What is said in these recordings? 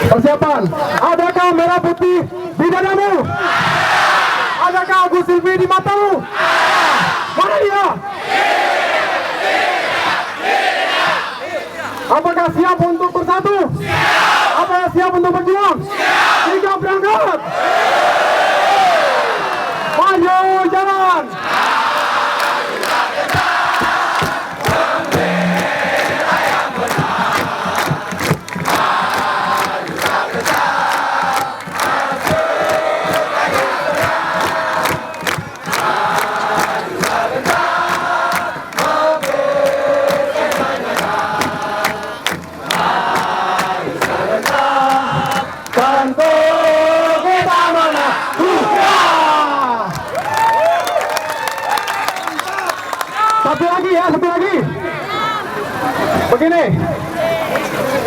Persiapan. Adakah merah putih di dadamu? Adakah Agus Silvi di matamu? Mana dia? Apakah siap untuk bersatu? Apakah siap untuk berjuang? Tiga berangkat. Maju jalan. Satu lagi ya, satu lagi. Begini.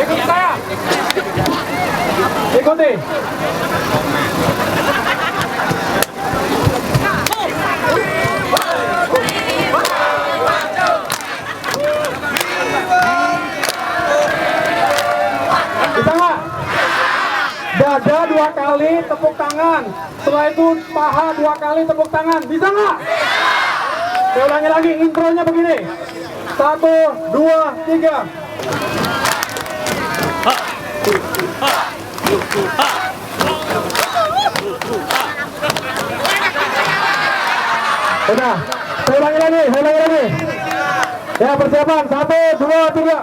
Ikuti saya. Ikuti. Bisa nggak? Dada 2 kali, tepuk tangan. Setelah itu paha 2 kali, tepuk tangan. Bisa nggak? Saya ulangi lagi, intronya begini. 1, 2, 3. Udah, saya ulangi lagi. Ya, persiapan. 1, 2, 3.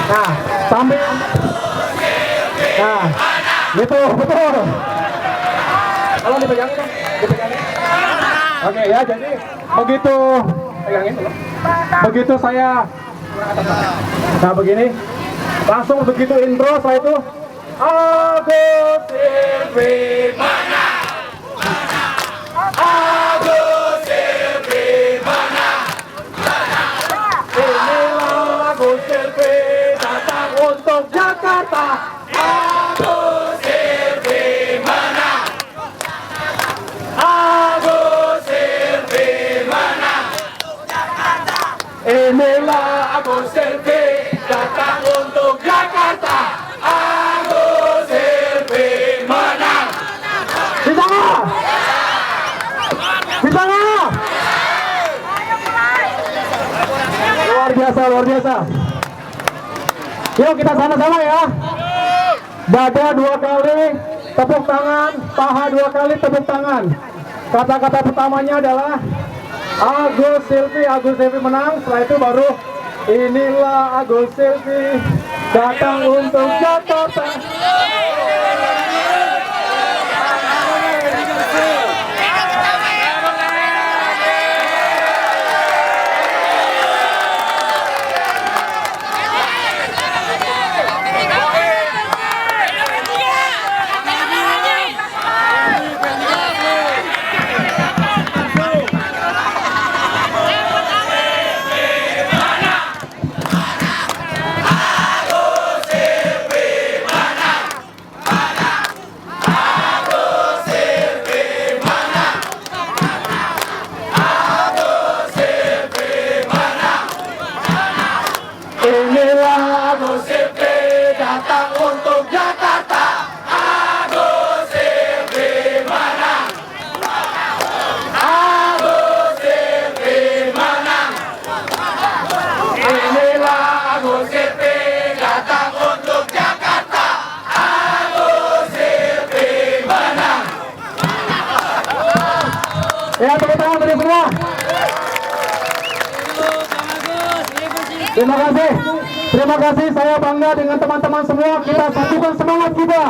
Nah, sambil. Nah, gitu, betul. Kalau dipegangin dong, dipegangin. Oke ya, jadi begitu pegangin dulu. Begitu saya, nah begini, langsung begitu intro, setelah itu Agus Silvi mana? Agus Silvi mana? Inilah Agus Silvi datang untuk Jakarta. Agus Silvi mana? Agus Silvi mana? Inilah Agus Silvi datang untuk Jakarta. Agus Silvi mana? Bisa nggak? Bisa nggak? Luar biasa, luar biasa. Yuk kita sama-sama ya. Dada 2 kali, tepuk tangan, paha 2 kali, tepuk tangan. Kata-kata pertamanya adalah Agus Silvi menang. Setelah itu baru inilah Agus Silvi datang untuk Jakarta. Inilah Agus Silvi datang untuk Jakarta. Agus Silvi mana? Agus Silvi mana? Inilah Agus Silvi datang untuk Jakarta. Agus Silvi mana? Ya, tepuk tangan dari semua. Terima kasih, saya bangga dengan teman-teman semua. Kita satukan semangat kita.